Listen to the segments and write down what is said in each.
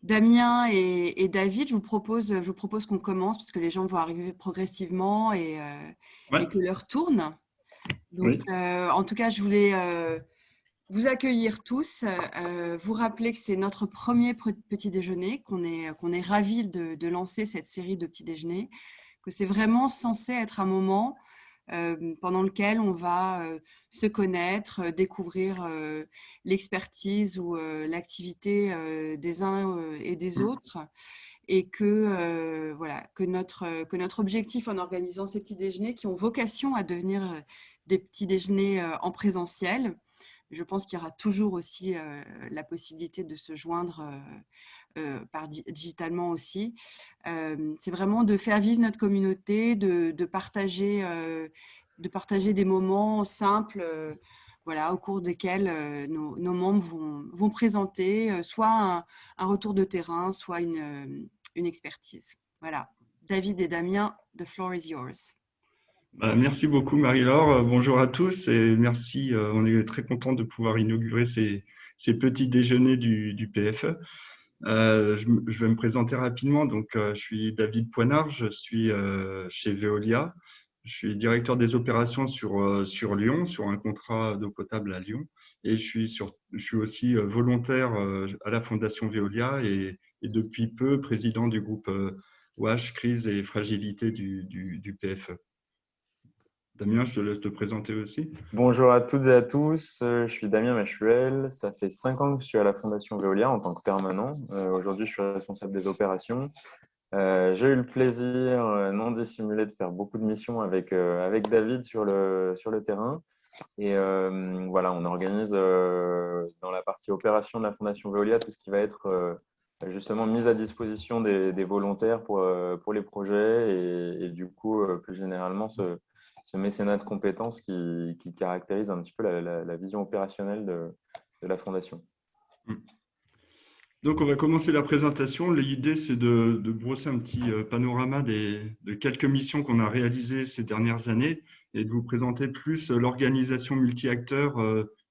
Damien et David, je vous propose qu'on commence parce que les gens vont arriver progressivement et Ouais, que l'heure tourne. Donc, oui. en tout cas, je voulais vous accueillir tous, vous rappeler que c'est notre premier petit déjeuner, qu'on est ravis de lancer cette série de petits déjeuners, que c'est vraiment censé être un moment pendant lequel on va se connaître, découvrir l'expertise ou l'activité des uns et des Mm. autres, et voilà, que notre objectif en organisant ces petits déjeuners qui ont vocation à devenir des petits déjeuners en présentiel. Je pense qu'il y aura toujours aussi la possibilité de se joindre digitalement aussi. C'est vraiment de faire vivre notre communauté, de partager des moments simples, voilà, au cours desquels nos membres vont présenter soit un retour de terrain, soit une expertise. Voilà. David et Damien, the floor is yours. Merci beaucoup, Marie-Laure. Bonjour à tous et merci. On est très content de pouvoir inaugurer ces petits déjeuners du PFE. Je vais me présenter rapidement. Donc, je suis David Poinard, je suis chez Veolia. Je suis directeur des opérations sur Lyon, sur un contrat d'eau potable à Lyon. Et je suis aussi volontaire à la Fondation Veolia et depuis peu président du groupe WASH, crise et fragilité du PFE. Damien, je te laisse te présenter aussi. Bonjour à toutes et à tous, je suis Damien Machuel. Ça fait 5 ans que je suis à la Fondation Veolia en tant que permanent. Aujourd'hui, je suis responsable des opérations. J'ai eu le plaisir non dissimulé de faire beaucoup de missions avec David sur le terrain. Et voilà, on organise dans la partie opération de la Fondation Veolia tout ce qui va être justement mise à disposition des volontaires pour les projets et du coup, plus généralement, ce mécénat de compétences qui caractérise un petit peu la vision opérationnelle de la Fondation. Donc, on va commencer la présentation. L'idée, c'est de brosser un petit panorama de quelques missions qu'on a réalisées ces dernières années et de vous présenter plus l'organisation multi-acteurs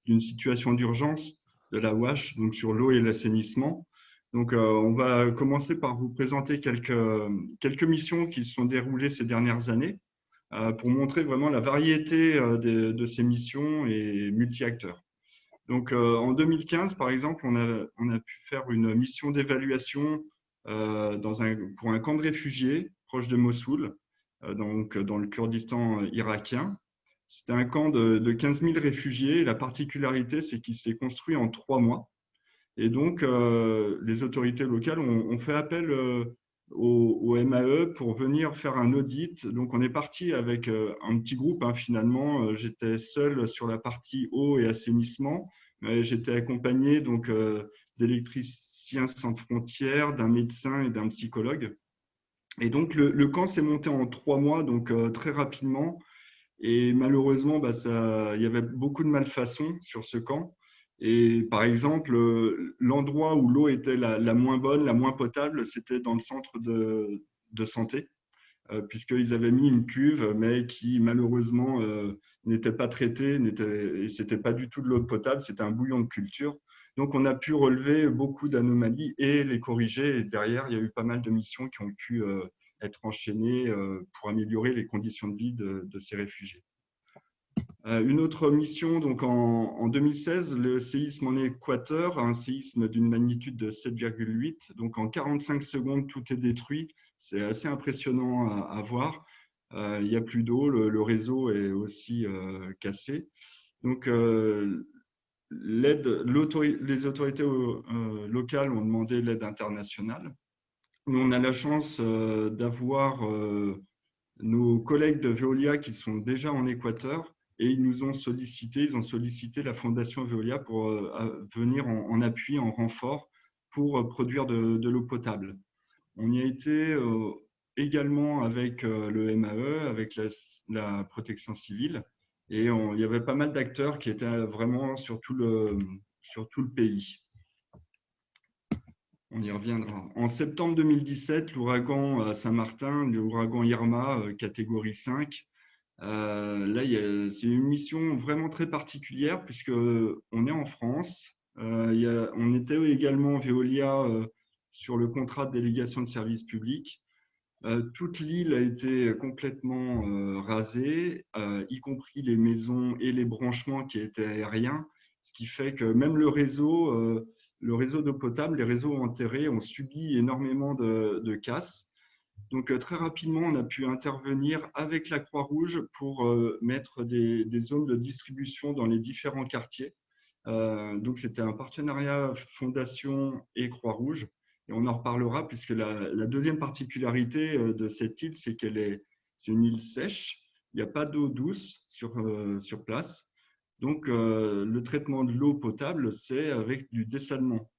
d'une situation d'urgence de la WASH, donc sur l'eau et l'assainissement. Donc, on va commencer par vous présenter quelques missions qui se sont déroulées ces dernières années pour montrer vraiment la variété de ces missions et multi-acteurs. Donc, en 2015, par exemple, on a pu faire une mission d'évaluation pour un camp de réfugiés proche de Mossoul, donc dans le Kurdistan irakien. C'était un camp de 15 000 réfugiés. La particularité, c'est qu'il s'est construit en 3 mois. Et donc, les autorités locales ont fait appel au MAE pour venir faire un audit. Donc, on est parti avec un petit groupe, hein, finalement. J'étais seul sur la partie eau et assainissement. J'étais accompagné donc d'électriciens sans frontières, d'un médecin et d'un psychologue. Et donc, le camp s'est monté en 3 mois, donc très rapidement. Et malheureusement, il y avait beaucoup de malfaçons sur ce camp. Et par exemple, l'endroit où l'eau était la moins bonne, la moins potable, c'était dans le centre de santé, puisqu'ils avaient mis une cuve, mais qui malheureusement n'était pas traitée, et c'était pas du tout de l'eau potable, c'était un bouillon de culture. Donc, on a pu relever beaucoup d'anomalies et les corriger. Et derrière, il y a eu pas mal de missions qui ont pu être enchaînées pour améliorer les conditions de vie de ces réfugiés. Une autre mission, donc en 2016, le séisme en Équateur, un séisme d'une magnitude de 7,8. Donc en 45 secondes, tout est détruit. C'est assez impressionnant à voir. Il n'y a plus d'eau, le réseau est aussi cassé. Donc les autorités locales ont demandé l'aide internationale. Nous, on a la chance d'avoir nos collègues de Veolia qui sont déjà en Équateur et ils ont sollicité la Fondation Veolia pour venir en appui, en renfort pour produire de l'eau potable. On y a été également avec le MAE, avec la protection civile et il y avait pas mal d'acteurs qui étaient vraiment sur tout le pays. On y reviendra. En septembre 2017, l'ouragan à Saint-Martin, l'ouragan Irma, catégorie 5, là, c'est une mission vraiment très particulière puisqu'on est en France. On était également Veolia sur le contrat de délégation de service public. Toute l'île a été complètement rasée, y compris les maisons et les branchements qui étaient aériens, ce qui fait que même le réseau d'eau potable, les réseaux enterrés ont subi énormément de casses. Donc, très rapidement, on a pu intervenir avec la Croix-Rouge pour mettre des zones de distribution dans les différents quartiers. Donc, c'était un partenariat Fondation et Croix-Rouge. Et on en reparlera puisque la deuxième particularité de cette île, c'est c'est une île sèche. Il n'y a pas d'eau douce sur place. Donc, le traitement de l'eau potable, c'est avec du dessalement.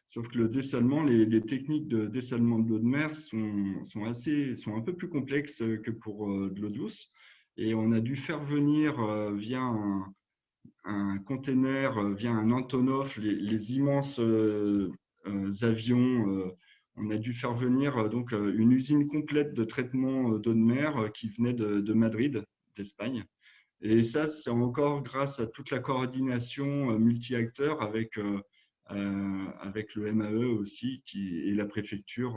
Sauf que le dessalement, les techniques de dessalement de l'eau de mer sont un peu plus complexes que pour de l'eau douce. Et on a dû faire venir via un container, via un Antonov, les immenses avions. On a dû faire venir donc une usine complète de traitement d'eau de mer qui venait de Madrid, d'Espagne. Et ça, c'est encore grâce à toute la coordination multi-acteurs avec le MAE aussi et la préfecture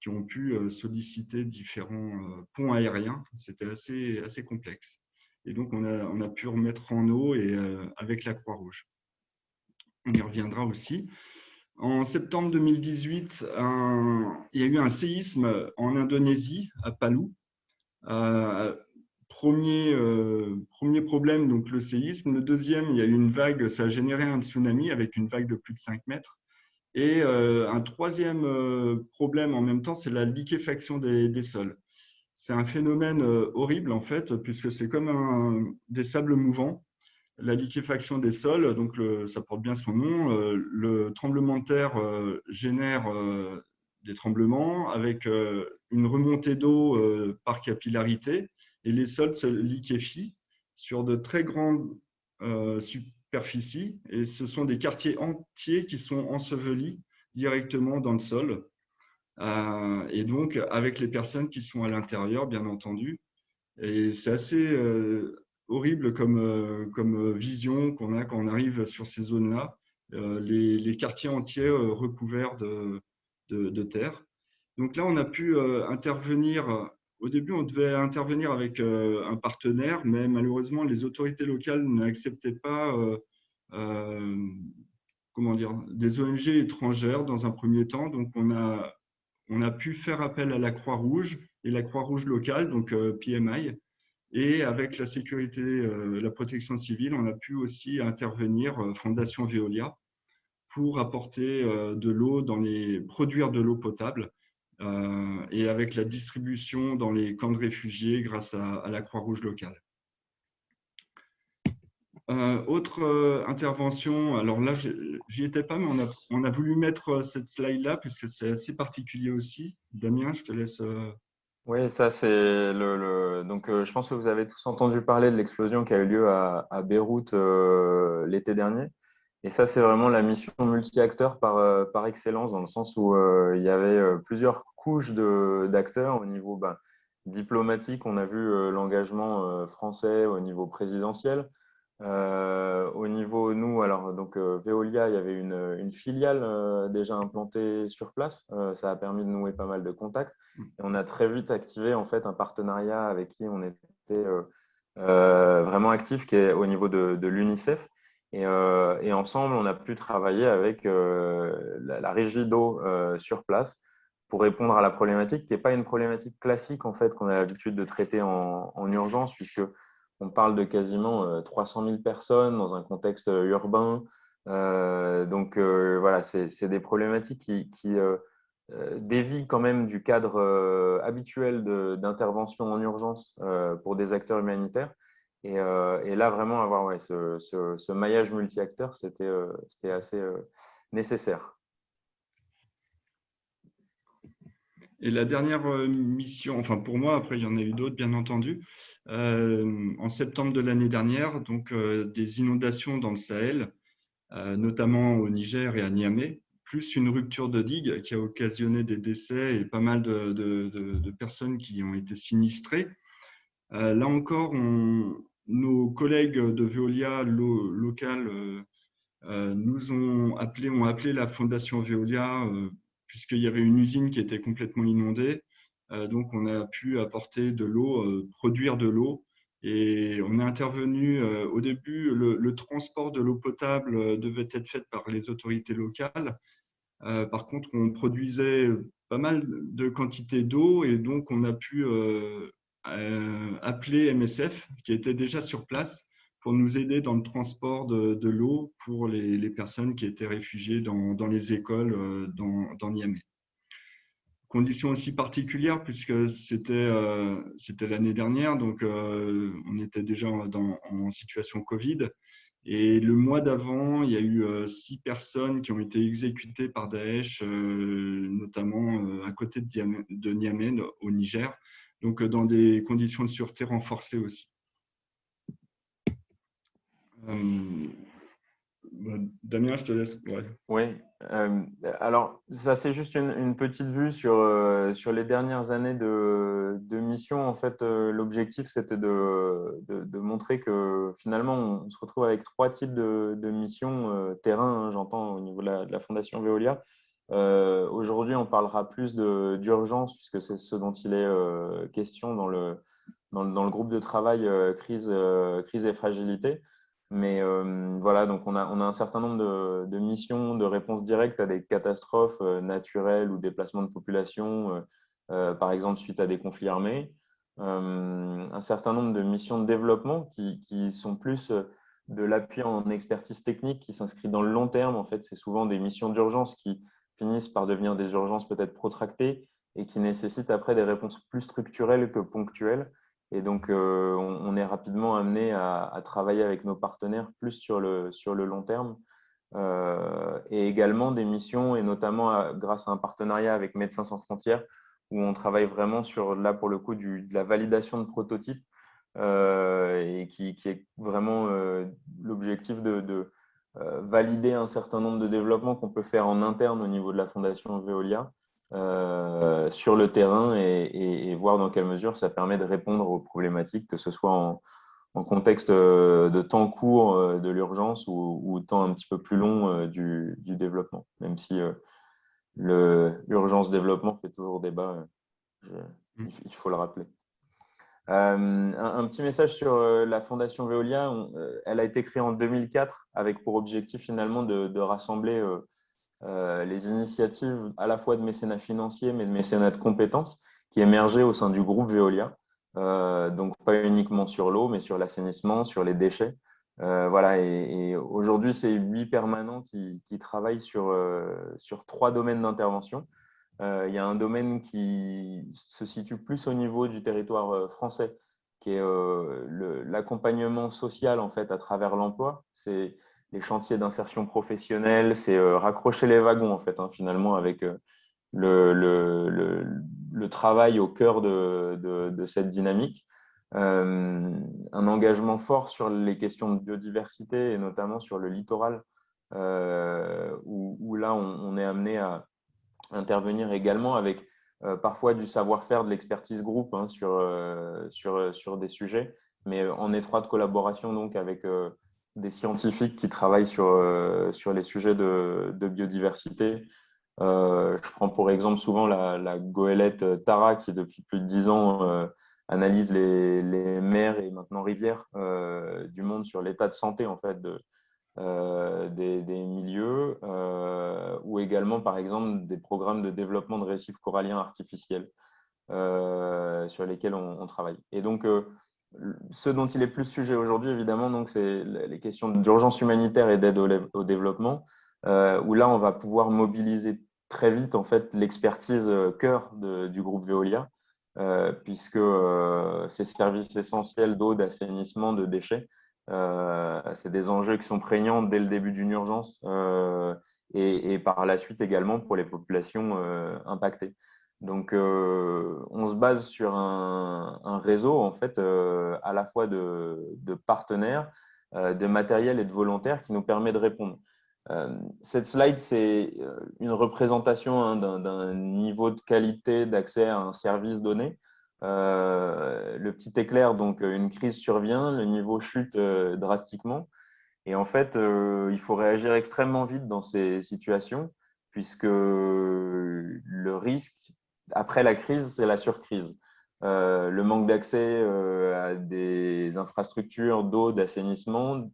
qui ont pu solliciter différents ponts aériens. C'était assez complexe. Et donc, on a pu remettre en eau et avec la Croix-Rouge. On y reviendra aussi. En septembre 2018, il y a eu un séisme en Indonésie, à Palu. Premier problème, donc le séisme. Le deuxième, il y a eu une vague, ça a généré un tsunami avec une vague de plus de 5 mètres. Et un troisième problème en même temps, c'est la liquéfaction des sols. C'est un phénomène horrible en fait, puisque c'est comme des sables mouvants. La liquéfaction des sols, donc ça porte bien son nom, le tremblement de terre génère des tremblements avec une remontée d'eau par capillarité et les sols se liquéfient sur de très grandes superficies et ce sont des quartiers entiers qui sont ensevelis directement dans le sol et donc avec les personnes qui sont à l'intérieur, bien entendu. Et c'est assez horrible comme vision qu'on a quand on arrive sur ces zones-là, les quartiers entiers recouverts de terre. Donc là, on a pu intervenir. Au début, on devait intervenir avec un partenaire, mais malheureusement, les autorités locales n'acceptaient pas comment dire, des ONG étrangères dans un premier temps. Donc, on a pu faire appel à la Croix-Rouge et la Croix-Rouge locale, donc PMI. Et avec la sécurité, la protection civile, on a pu aussi intervenir, Fondation Veolia, pour apporter de l'eau produire de l'eau potable et avec la distribution dans les camps de réfugiés grâce à la Croix-Rouge locale. Autre intervention, alors là, j'y étais pas, mais on a voulu mettre cette slide-là puisque c'est assez particulier aussi. Damien, je te laisse. Oui, ça c'est donc je pense que vous avez tous entendu parler de l'explosion qui a eu lieu à Beyrouth l'été dernier. Et ça, c'est vraiment la mission multi-acteurs par excellence, dans le sens où il y avait plusieurs couches d'acteurs au niveau diplomatique. On a vu l'engagement français au niveau présidentiel. Au niveau, nous, alors, donc, Veolia, il y avait une filiale déjà implantée sur place. Ça a permis de nouer pas mal de contacts. Et on a très vite activé en fait, un partenariat avec qui on était vraiment actif, qui est au niveau de l'UNICEF. Et ensemble, on a pu travailler avec la régie d'eau sur place pour répondre à la problématique, qui n'est pas une problématique classique en fait, qu'on a l'habitude de traiter en urgence, puisque on parle de quasiment 300 000 personnes dans un contexte urbain. Donc, voilà, c'est des problématiques qui dévient quand même du cadre habituel d'intervention en urgence pour des acteurs humanitaires. Et là, vraiment, avoir ce maillage multi-acteurs, c'était assez nécessaire. Et la dernière mission, enfin pour moi, après il y en a eu d'autres bien entendu, en septembre de l'année dernière, donc des inondations dans le Sahel, notamment au Niger et à Niamey, plus une rupture de digue qui a occasionné des décès et pas mal de personnes qui ont été sinistrées. Là encore, nos collègues de Veolia local ont appelé la Fondation Veolia puisqu'il y avait une usine qui était complètement inondée. Donc, on a pu apporter de l'eau, produire de l'eau. Et on est intervenu au début, le transport de l'eau potable devait être fait par les autorités locales. Par contre, on produisait pas mal de quantités d'eau et donc on a pu appeler MSF qui était déjà sur place pour nous aider dans le transport de l'eau pour les personnes qui étaient réfugiées dans les écoles dans Niamey. Conditions aussi particulières puisque c'était l'année dernière, donc on était déjà en situation Covid. Et le mois d'avant, il y a eu 6 personnes qui ont été exécutées par Daesh, notamment à côté de Niamey, au Niger, donc dans des conditions de sûreté renforcées aussi. Damien, je te laisse. Ouais. Oui, alors ça c'est juste une petite vue sur les dernières années de mission. En fait, l'objectif c'était de montrer que finalement on se retrouve avec 3 types de missions terrain, hein, j'entends au niveau de la Fondation Veolia. Aujourd'hui, on parlera plus d'urgence puisque c'est ce dont il est question dans le groupe de travail crise et fragilité. Mais voilà, donc on a un certain nombre de missions de réponse directe à des catastrophes naturelles ou déplacements de population, par exemple suite à des conflits armés. Un certain nombre de missions de développement qui sont plus de l'appui en expertise technique, qui s'inscrit dans le long terme. En fait, c'est souvent des missions d'urgence qui finissent par devenir des urgences peut-être protractées et qui nécessitent après des réponses plus structurelles que ponctuelles. Et donc, on est rapidement amené à travailler avec nos partenaires plus sur le long terme. Et également des missions, et notamment grâce à un partenariat avec Médecins sans frontières, où on travaille vraiment sur, là pour le coup, de la validation de prototypes, et qui est vraiment l'objectif de valider un certain nombre de développements qu'on peut faire en interne au niveau de la Fondation Veolia sur le terrain et voir dans quelle mesure ça permet de répondre aux problématiques, que ce soit en contexte de temps court de l'urgence ou temps un petit peu plus long du développement, même si l'urgence-développement fait toujours débat, il faut le rappeler. Un petit message sur la Fondation Veolia. Elle a été créée en 2004 avec pour objectif finalement de rassembler les initiatives à la fois de mécénat financier mais de mécénat de compétences qui émergeaient au sein du groupe Veolia. Donc pas uniquement sur l'eau mais sur l'assainissement, sur les déchets. Voilà, et aujourd'hui, c'est 8 permanents qui travaillent sur 3 domaines d'intervention. Il y a un domaine qui se situe plus au niveau du territoire français, qui est l'accompagnement social en fait à travers l'emploi. C'est les chantiers d'insertion professionnelle, c'est raccrocher les wagons en fait, hein, finalement, avec le travail au cœur de cette dynamique. Un engagement fort sur les questions de biodiversité et notamment sur le littoral, où là, on est amené à intervenir également avec parfois du savoir-faire, de l'expertise groupe hein, sur des sujets, mais en étroite collaboration donc avec des scientifiques qui travaillent sur les sujets de biodiversité. Je prends pour exemple souvent la goélette Tara qui depuis plus de 10 ans analyse les mers et maintenant rivières du monde sur l'état de santé en fait des milieux, ou également par exemple des programmes de développement de récifs coralliens artificiels sur lesquels on travaille. Et donc ce dont il est plus sujet aujourd'hui évidemment, donc c'est les questions d'urgence humanitaire et d'aide au développement, où là on va pouvoir mobiliser très vite en fait l'expertise cœur du groupe Veolia, puisque ces services essentiels d'eau, d'assainissement, de déchets, c'est des enjeux qui sont prégnants dès le début d'une urgence et par la suite également pour les populations impactées. Donc, on se base sur un réseau en fait à la fois de partenaires, de matériel et de volontaires qui nous permet de répondre. Cette slide, c'est une représentation hein, d'un niveau de qualité d'accès à un service donné. Le petit éclair, donc une crise survient, le niveau chute drastiquement. Et en fait, il faut réagir extrêmement vite dans ces situations. puisque le risque, après la crise, c'est la surcrise. Le manque d'accès à des infrastructures d'eau, d'assainissement,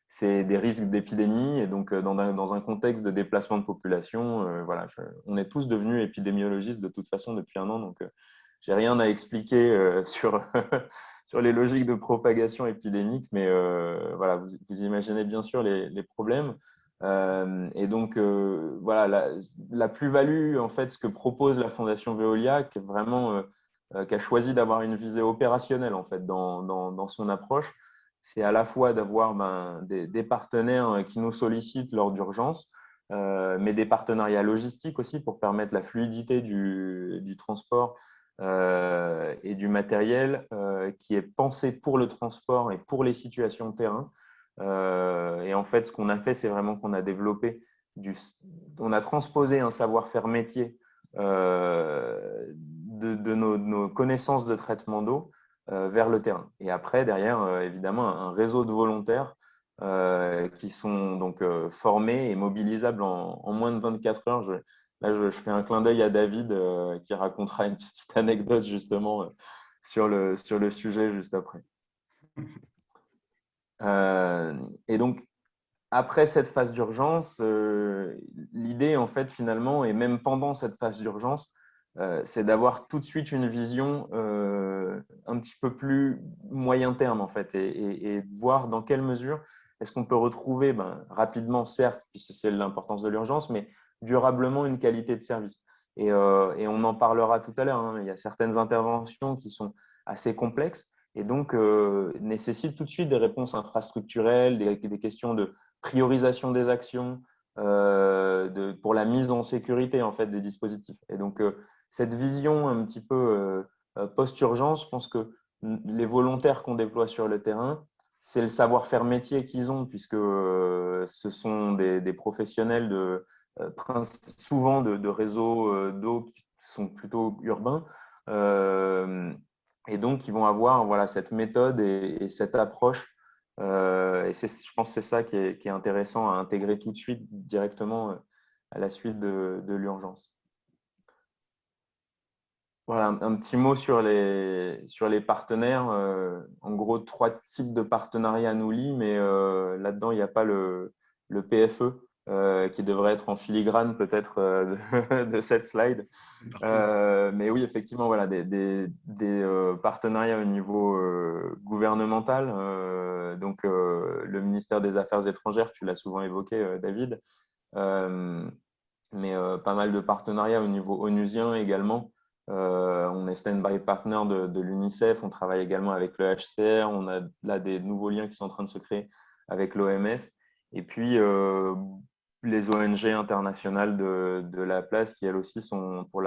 c'est des risques d'épidémie. Et donc, dans un contexte de déplacement de population, voilà, on est tous devenus épidémiologistes de toute façon depuis un an. Donc, j'ai rien à expliquer sur, sur les logiques de propagation épidémique, mais voilà, vous imaginez bien sûr les problèmes. Et donc, voilà, la plus-value, en fait, ce que propose la Fondation Veolia, qui est vraiment, qui a choisi d'avoir une visée opérationnelle, en fait, dans son approche, c'est à la fois d'avoir des partenaires qui nous sollicitent lors d'urgence, mais des partenariats logistiques aussi pour permettre la fluidité du transport et du matériel qui est pensé pour le transport et pour les situations de terrain. Et en fait, ce qu'on a fait, c'est vraiment qu'on a développé on a transposé un savoir-faire métier de nos connaissances de traitement d'eau vers le terrain. Et après, derrière, évidemment, un réseau de volontaires qui sont donc formés et mobilisables en moins de 24 heures. Là, je fais un clin d'œil à David qui racontera une petite anecdote justement sur le sujet juste après. Et donc, après cette phase d'urgence, l'idée, en fait, finalement, et même pendant cette phase d'urgence, c'est d'avoir tout de suite une vision un petit peu plus moyen terme, en fait, et de voir dans quelle mesure est-ce qu'on peut retrouver rapidement, certes, puisque c'est l'importance de l'urgence, mais durablement une qualité de service. Et on en parlera tout à l'heure, hein, il y a certaines interventions qui sont assez complexes et donc nécessitent tout de suite des réponses infrastructurelles, des questions de priorisation des actions, pour la mise en sécurité en fait, des dispositifs. Et donc, cette vision un petit peu post-urgence, je pense que les volontaires qu'on déploie sur le terrain, c'est le savoir-faire métier qu'ils ont, puisque ce sont des professionnels souvent de réseaux d'eau qui sont plutôt urbains. Et donc, ils vont avoir voilà, cette méthode et cette approche et je pense que c'est ça qui est intéressant à intégrer tout de suite directement à la suite de l'urgence. Voilà, un petit mot sur les partenaires. En gros, 3 types de partenariats nous lient, mais là-dedans, il n'y a pas le PFE qui devrait être en filigrane peut-être de cette slide. Mais oui, effectivement, voilà, des partenariats au niveau gouvernemental. Donc, le ministère des Affaires étrangères, tu l'as souvent évoqué, David. Mais pas mal de partenariats au niveau onusien également. On est stand-by partner de l'UNICEF. On travaille également avec le HCR. On a là des nouveaux liens qui sont en train de se créer avec l'OMS. Et puis, les ONG internationales de la place qui elles aussi sont pour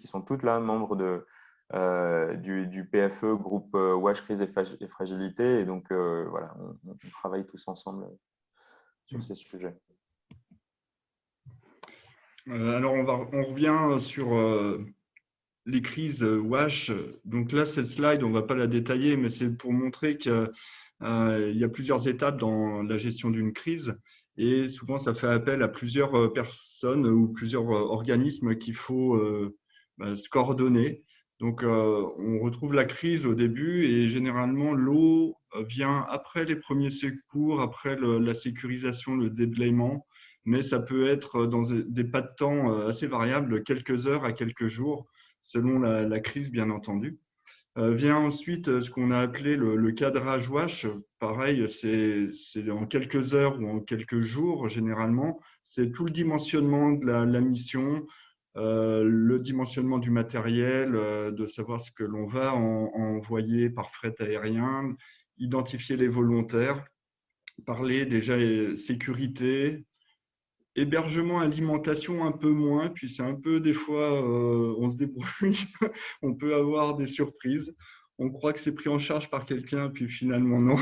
qui sont toutes là membres du PFE, groupe WASH Crise et Fragilité. Et donc voilà, on travaille tous ensemble sur ces sujets. Alors on revient sur les crises WASH. Donc là, cette slide, on ne va pas la détailler, mais c'est pour montrer qu'il y a plusieurs étapes dans la gestion d'une crise. Et souvent, ça fait appel à plusieurs personnes ou plusieurs organismes qu'il faut se coordonner. Donc, on retrouve la crise au début et généralement, l'eau vient après les premiers secours, après la sécurisation, le déblayement. Mais ça peut être dans des pas de temps assez variables, de quelques heures à quelques jours, selon la crise, bien entendu. Vient ensuite ce qu'on a appelé le cadrage WASH. Pareil, c'est en quelques heures ou en quelques jours, généralement. C'est tout le dimensionnement de la mission, le dimensionnement du matériel, de savoir ce que l'on va envoyer par fret aérien, identifier les volontaires, parler déjà sécurité, hébergement, alimentation, un peu moins, puis c'est un peu des fois, on se débrouille, on peut avoir des surprises. On croit que c'est pris en charge par quelqu'un, puis finalement non.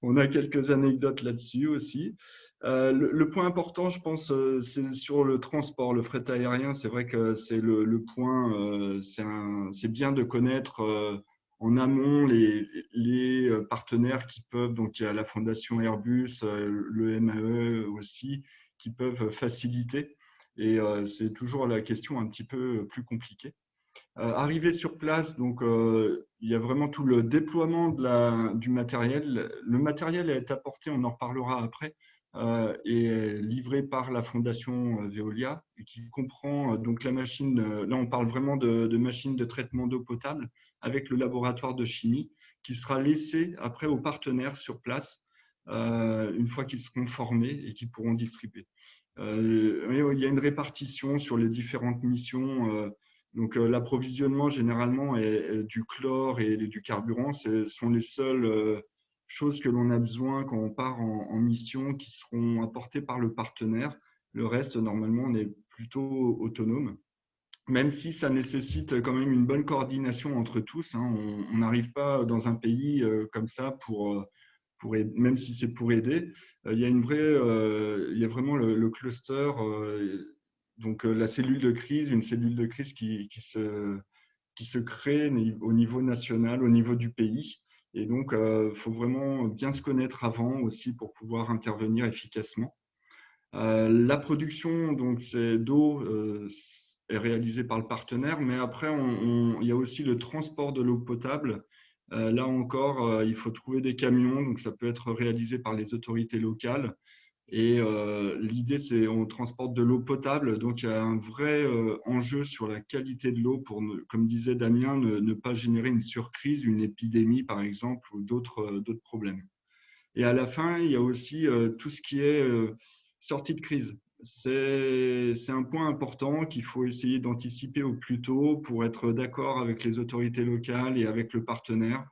On a quelques anecdotes là-dessus aussi. Le point important, je pense, c'est sur le transport, le fret aérien. C'est vrai que c'est le point, c'est bien de connaître en amont les partenaires qui peuvent, donc il y a la Fondation Airbus, le MAE aussi, qui peuvent faciliter. Et c'est toujours la question un petit peu plus compliquée. Arrivé sur place, donc il y a vraiment tout le déploiement du matériel. Le matériel est apporté, on en reparlera après, et est livré par la fondation Veolia, et qui comprend donc la machine. Là, on parle vraiment de machine de traitement d'eau potable avec le laboratoire de chimie, qui sera laissé après aux partenaires sur place une fois qu'ils seront formés et qu'ils pourront distribuer. Il y a une répartition sur les différentes missions. Donc, l'approvisionnement, généralement, est du chlore et du carburant. Ce sont les seules choses que l'on a besoin quand on part en mission qui seront apportées par le partenaire. Le reste, normalement, on est plutôt autonome, même si ça nécessite quand même une bonne coordination entre tous. On n'arrive pas dans un pays comme ça même si c'est pour aider. Il y a il y a vraiment le cluster. Donc, la cellule de crise, une cellule de crise qui se crée au niveau national, au niveau du pays. Et donc, il faut vraiment bien se connaître avant aussi pour pouvoir intervenir efficacement. La production d'eau est réalisée par le partenaire, mais après, il y a aussi le transport de l'eau potable. Là encore, il faut trouver des camions, donc ça peut être réalisé par les autorités locales. Et l'idée, c'est on transporte de l'eau potable, donc il y a un vrai enjeu sur la qualité de l'eau pour, comme disait Damien, ne pas générer une surcrise, une épidémie par exemple, ou d'autres problèmes. Et à la fin, il y a aussi tout ce qui est sortie de crise. C'est un point important qu'il faut essayer d'anticiper au plus tôt pour être d'accord avec les autorités locales et avec le partenaire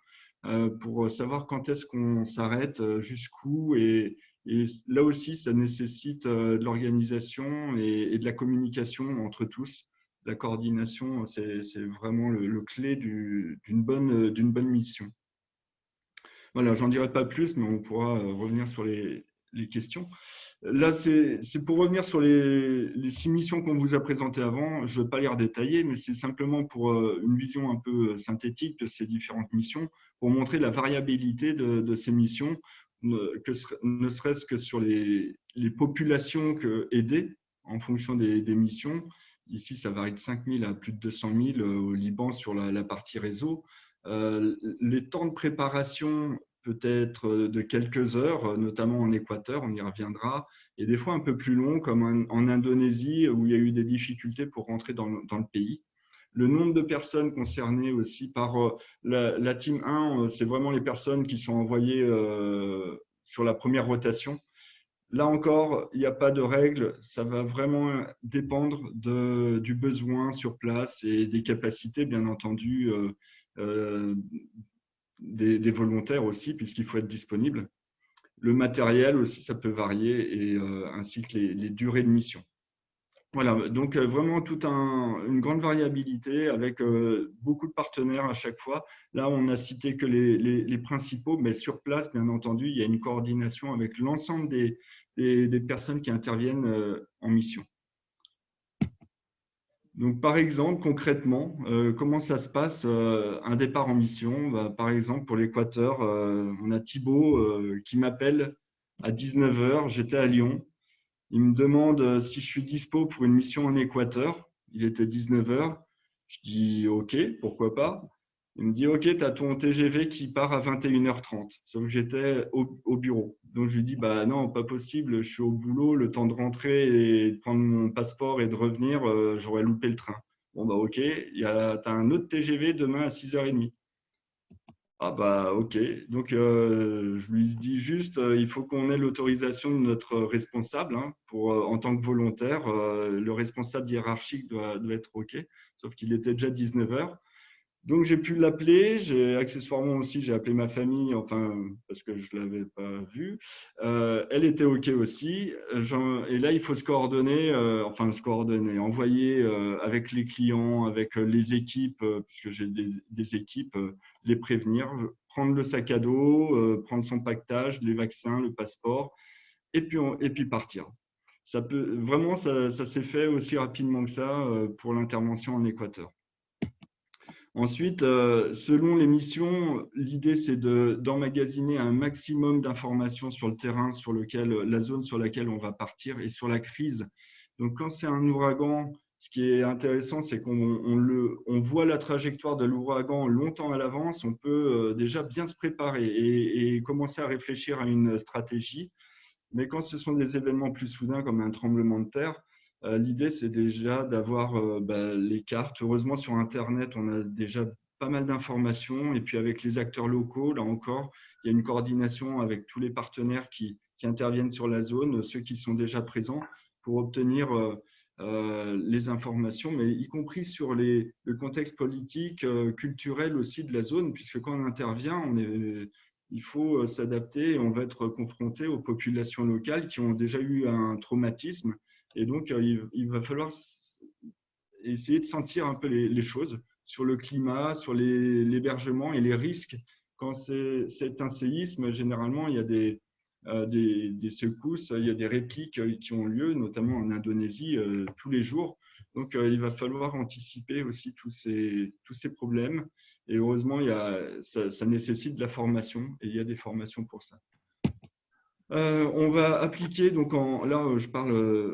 pour savoir quand est-ce qu'on s'arrête, jusqu'où. Et là aussi, ça nécessite de l'organisation et de la communication entre tous. La coordination, c'est vraiment le clé d'une bonne mission. Voilà, j'en dirai pas plus, mais on pourra revenir sur les questions. Là, c'est pour revenir sur les 6 missions qu'on vous a présentées avant. Je ne vais pas les redétailler, mais c'est simplement pour une vision un peu synthétique de ces différentes missions, pour montrer la variabilité de ces missions, ne serait-ce que sur les populations aidées en fonction des missions. Ici, ça varie de 5 000 à plus de 200 000 au Liban sur la partie réseau. Les temps de préparation peut être de quelques heures, notamment en Équateur, on y reviendra, et des fois un peu plus long, comme en Indonésie, où il y a eu des difficultés pour rentrer dans le pays. Le nombre de personnes concernées aussi par la Team 1, c'est vraiment les personnes qui sont envoyées sur la première rotation. Là encore, il n'y a pas de règle, ça va vraiment dépendre du besoin sur place et des capacités, bien entendu, des volontaires aussi, puisqu'il faut être disponible. Le matériel aussi, ça peut varier, et ainsi que les durées de mission. Voilà, donc vraiment une grande variabilité avec beaucoup de partenaires à chaque fois. Là, on n'a cité que les principaux, mais sur place, bien entendu, il y a une coordination avec l'ensemble des personnes qui interviennent en mission. Donc, par exemple, concrètement, comment ça se passe un départ en mission? Par exemple, pour l'Équateur, on a Thibaut qui m'appelle à 19 h. J'étais à Lyon. Il me demande si je suis dispo pour une mission en Équateur. Il était 19 h. Je dis OK, pourquoi pas. Il me dit OK, tu as ton TGV qui part à 21 h 30. Sauf que j'étais au bureau. Donc je lui dis bah non, pas possible, je suis au boulot, le temps de rentrer et de prendre mon passeport et de revenir, j'aurais loupé le train. Bon bah OK, tu as un autre TGV demain à 6 h 30. Ah bah ok, donc je lui dis juste, il faut qu'on ait l'autorisation de notre responsable en tant que volontaire. Le responsable hiérarchique doit être ok, sauf qu'il était déjà 19 h. Donc j'ai pu l'appeler, accessoirement aussi j'ai appelé ma famille, enfin parce que je ne l'avais pas vue. Elle était ok aussi. Et là il faut se coordonner, envoyer avec les clients, avec les équipes, puisque j'ai des équipes, les prévenir, prendre le sac à dos, prendre son pactage, les vaccins, le passeport, et puis partir. Ça s'est fait aussi rapidement que ça pour l'intervention en Équateur. Ensuite, selon les missions, l'idée, c'est d'emmagasiner un maximum d'informations sur le terrain, sur la zone sur laquelle on va partir et sur la crise. Donc, quand c'est un ouragan, ce qui est intéressant, c'est qu'on voit la trajectoire de l'ouragan longtemps à l'avance. On peut déjà bien se préparer et commencer à réfléchir à une stratégie. Mais quand ce sont des événements plus soudains, comme un tremblement de terre, l'idée, c'est déjà d'avoir les cartes. Heureusement, sur Internet, on a déjà pas mal d'informations. Et puis, avec les acteurs locaux, là encore, il y a une coordination avec tous les partenaires qui interviennent sur la zone, ceux qui sont déjà présents, pour obtenir les informations, mais y compris sur le contexte politique, culturel aussi de la zone, puisque quand on intervient, il faut s'adapter et on va être confronté aux populations locales qui ont déjà eu un traumatisme. Et donc, il va falloir essayer de sentir un peu les choses sur le climat, sur l'hébergement et les risques. Quand c'est un séisme, généralement, il y a des secousses, il y a des répliques qui ont lieu, notamment en Indonésie, tous les jours. Donc, il va falloir anticiper aussi tous ces problèmes. Et heureusement, ça nécessite de la formation et il y a des formations pour ça. On va appliquer, donc là,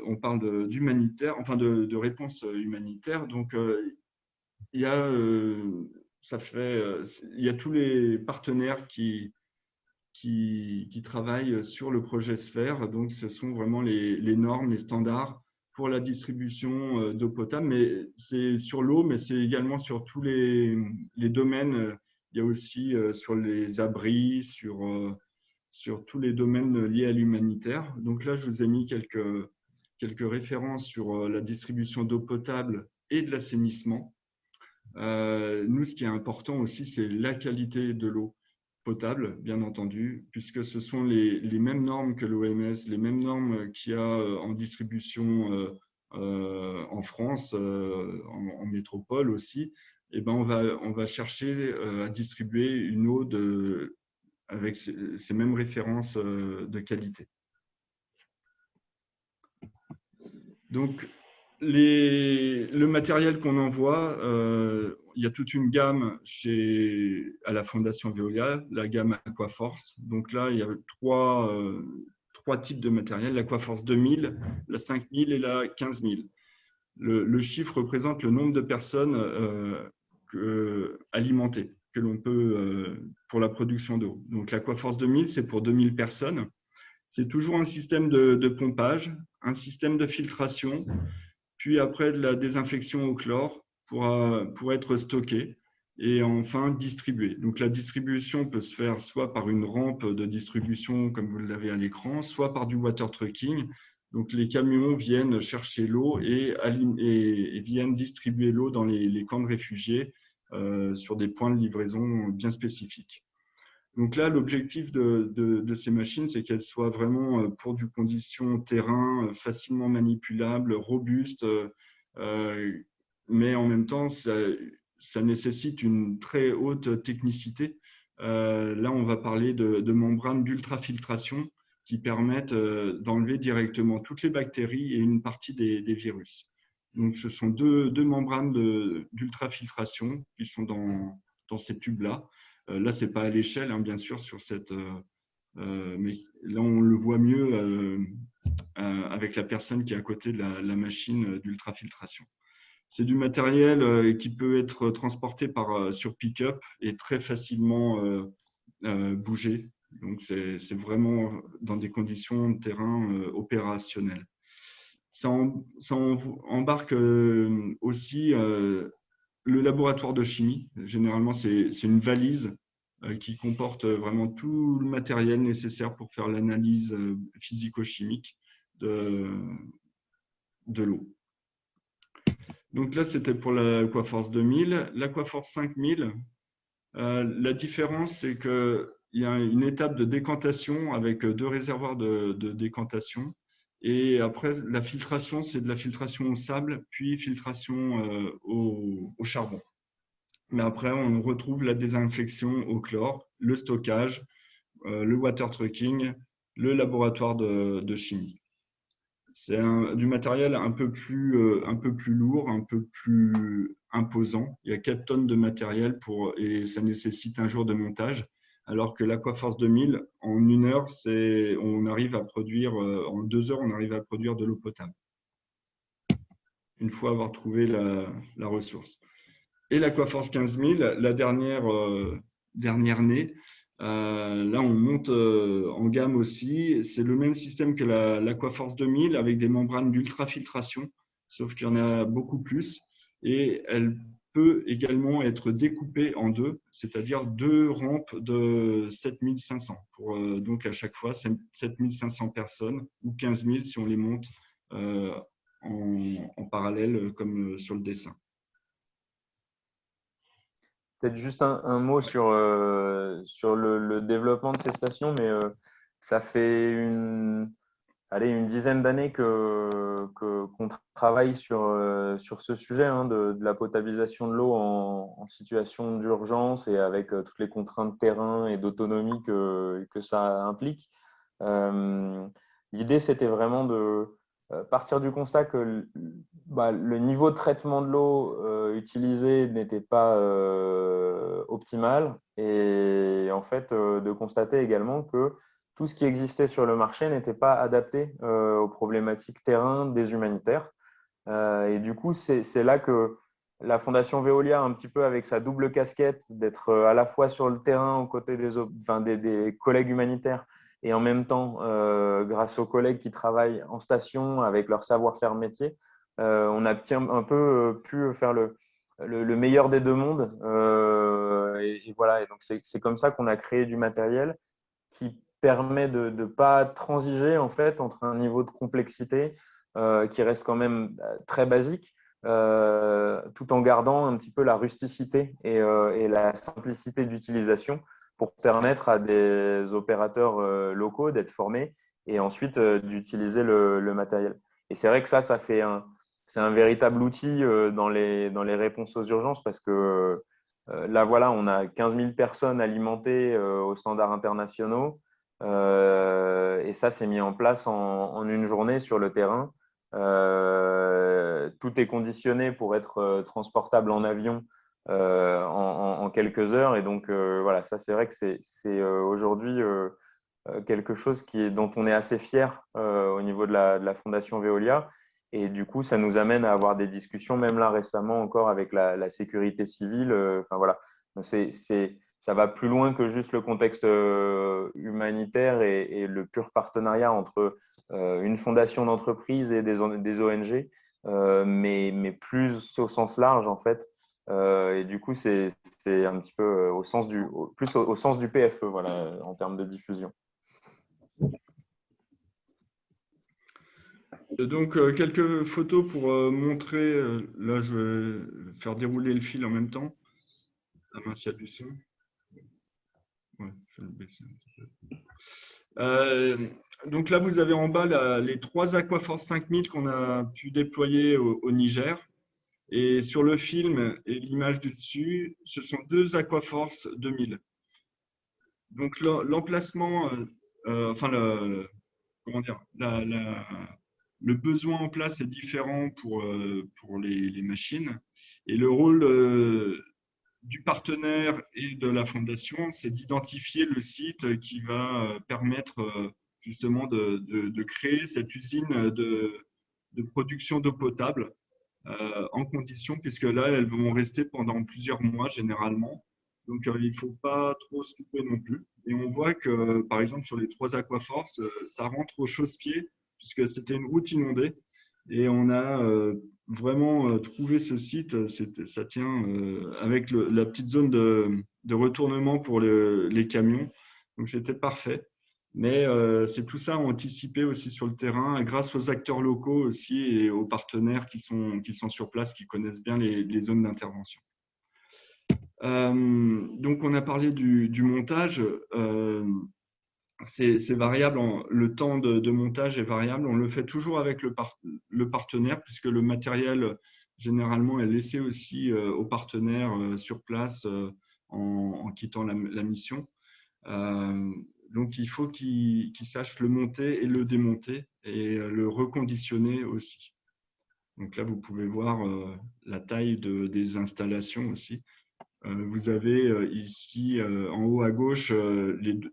on parle d'humanitaire, enfin de réponse humanitaire. Donc, il y a tous les partenaires qui travaillent sur le projet Sphère. Donc, ce sont vraiment les normes, les standards pour la distribution d'eau potable. Mais c'est sur l'eau, mais c'est également sur tous les domaines. Il y a aussi sur les abris, sur tous les domaines liés à l'humanitaire. Donc là, je vous ai mis quelques références sur la distribution d'eau potable et de l'assainissement. Nous, ce qui est important aussi, c'est la qualité de l'eau potable, bien entendu, puisque ce sont les mêmes normes que l'OMS, les mêmes normes qu'il y a en distribution en France, en métropole aussi. Et ben, on va chercher à distribuer une eau avec ces mêmes références de qualité. Donc, le matériel qu'on envoie, il y a toute une gamme à la Fondation Veolia, la gamme Aquaforce. Donc là, il y a trois types de matériel, l'Aquaforce 2000, la 5000 et la 15000. Le chiffre représente le nombre de personnes alimentées que l'on peut pour la production d'eau. Donc l'Aquaforce 2000, c'est pour 2000 personnes. C'est toujours un système de pompage, un système de filtration, puis après de la désinfection au chlore pour être stocké et enfin distribué. Donc la distribution peut se faire soit par une rampe de distribution comme vous l'avez à l'écran, soit par du water trucking. Donc les camions viennent chercher l'eau et viennent distribuer l'eau dans les camps de réfugiés sur des points de livraison bien spécifiques. Donc là, l'objectif de ces machines, c'est qu'elles soient vraiment pour du condition terrain, facilement manipulable, robuste, mais en même temps, ça nécessite une très haute technicité. Là, on va parler de membranes d'ultrafiltration qui permettent d'enlever directement toutes les bactéries et une partie des virus. Donc, ce sont deux membranes d'ultrafiltration qui sont dans ces tubes-là. Là, ce n'est pas à l'échelle, hein, bien sûr, mais là, on le voit mieux avec la personne qui est à côté de la machine d'ultrafiltration. C'est du matériel qui peut être transporté sur pick-up et très facilement bougé. Donc, c'est vraiment dans des conditions de terrain opérationnelles. Ça embarque aussi le laboratoire de chimie. Généralement, c'est une valise qui comporte vraiment tout le matériel nécessaire pour faire l'analyse physico-chimique de l'eau. Donc là, c'était pour l'Aquaforce 2000. L'Aquaforce 5000, la différence, c'est qu'il y a une étape de décantation avec 2 réservoirs de décantation. Et après, la filtration, c'est de la filtration au sable, puis filtration au charbon. Mais après, on retrouve la désinfection au chlore, le stockage, le water trucking, le laboratoire de chimie. c'est du matériel un peu plus lourd, un peu plus imposant. Il y a 4 tonnes de matériel et ça nécessite un jour de montage. Alors que l'Aquaforce 2000, en 1 heure, on arrive à produire, en 2 heures, on arrive à produire de l'eau potable, une fois avoir trouvé la ressource. Et l'Aquaforce 15000, la dernière née, là, on monte en gamme aussi. C'est le même système que l'Aquaforce 2000 avec des membranes d'ultrafiltration, sauf qu'il y en a beaucoup plus. Et elle peut également être découpée en deux, c'est-à-dire 2 rampes de 7500 pour donc à chaque fois 7500 personnes ou 15 000 si on les monte en parallèle comme sur le dessin. Peut-être juste un mot sur le développement de ces stations, mais ça fait une dizaine d'années qu'on travaille sur ce sujet de la potabilisation de l'eau en situation d'urgence et avec toutes les contraintes de terrain et d'autonomie que ça implique. L'idée, c'était vraiment de partir du constat que le niveau de traitement de l'eau utilisé n'était pas optimal et en fait de constater également que tout ce qui existait sur le marché n'était pas adapté aux problématiques terrain des humanitaires. Et du coup, c'est là que la Fondation Veolia, un petit peu avec sa double casquette, d'être à la fois sur le terrain aux côtés des collègues humanitaires et en même temps, grâce aux collègues qui travaillent en station avec leur savoir-faire métier, on a un peu pu faire le meilleur des deux mondes. Et voilà, et donc c'est comme ça qu'on a créé du matériel qui permet de ne pas transiger en fait entre un niveau de complexité qui reste quand même très basique, tout en gardant un petit peu la rusticité et la simplicité d'utilisation pour permettre à des opérateurs locaux d'être formés et ensuite d'utiliser le matériel. Et c'est vrai que ça c'est un véritable outil dans les réponses aux urgences parce que là, voilà, on a 15 000 personnes alimentées aux standards internationaux. Et ça, c'est mis en place en une journée sur le terrain. Tout est conditionné pour être transportable en avion en quelques heures. Et donc, voilà, ça, c'est vrai que c'est aujourd'hui quelque chose dont on est assez fier au niveau de la Fondation Veolia. Et du coup, ça nous amène à avoir des discussions, même là récemment encore avec la sécurité civile. Enfin voilà, ça va plus loin que juste le contexte humanitaire et le pur partenariat entre une fondation d'entreprise et des ONG, mais plus au sens large en fait. Et du coup, c'est un petit peu plus au sens du PFE, voilà, en termes de diffusion. Donc, quelques photos pour montrer. Là, je vais faire dérouler le fil en même temps. Ah mince, il y a du son. Ouais, je vais le baisser un petit peu. Donc là, vous avez en bas les 3 Aquaforce 5000 qu'on a pu déployer au Niger. Et sur le film et l'image du dessus, ce sont 2 Aquaforce 2000. Donc l'emplacement, enfin comment dire, le besoin en place est différent pour les machines. Et le rôle du partenaire et de la fondation, c'est d'identifier le site qui va permettre justement de créer cette usine de production d'eau potable en condition, puisque là, elles vont rester pendant plusieurs mois généralement. Donc, il ne faut pas trop se couper non plus. Et on voit que, par exemple, sur les 3 Aquaforce, ça rentre au chausse-pied, puisque c'était une route inondée. Et on a vraiment trouvé ce site. Ça tient avec la petite zone de retournement pour les camions. Donc, c'était parfait. Mais c'est tout ça anticipé aussi sur le terrain grâce aux acteurs locaux aussi et aux partenaires qui sont sur place, qui connaissent bien les zones d'intervention. Donc, on a parlé du montage. C'est variable, le temps de montage est variable. On le fait toujours avec le partenaire puisque le matériel, généralement, est laissé aussi au partenaire sur place en quittant la mission. Donc, il faut qu'ils sachent le monter et le démonter et le reconditionner aussi. Donc là, vous pouvez voir la taille des installations aussi. Vous avez ici, en haut à gauche,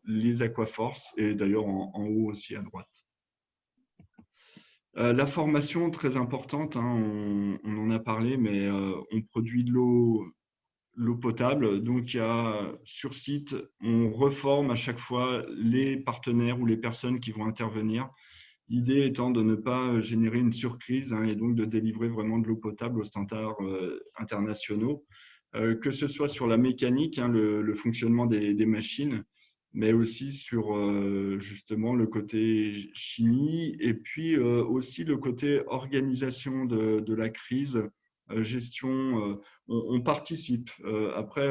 les Aquaforce et d'ailleurs en haut aussi à droite. La formation, très importante, hein, on en a parlé, mais on produit de l'eau potable. Donc, il y a sur site, on reforme à chaque fois les partenaires ou les personnes qui vont intervenir. L'idée étant de ne pas générer une surcrise et donc de délivrer vraiment de l'eau potable aux standards internationaux, que ce soit sur la mécanique, le fonctionnement des machines, mais aussi sur justement le côté chimie et puis aussi le côté organisation de la crise, gestion. On participe. Après,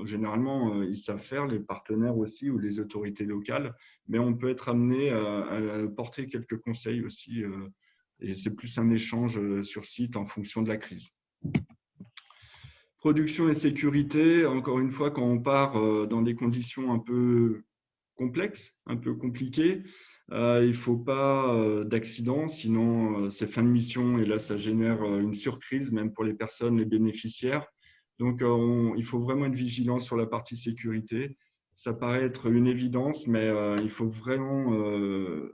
généralement, ils savent faire, les partenaires aussi ou les autorités locales, mais on peut être amené à porter quelques conseils aussi. Et c'est plus un échange sur site en fonction de la crise. Production et sécurité, encore une fois, quand on part dans des conditions un peu complexes, un peu compliquées, il ne faut pas d'accident, sinon c'est fin de mission et là, ça génère une surcrise, même pour les personnes, les bénéficiaires. Donc, il faut vraiment être vigilant sur la partie sécurité. Ça paraît être une évidence, mais il faut vraiment,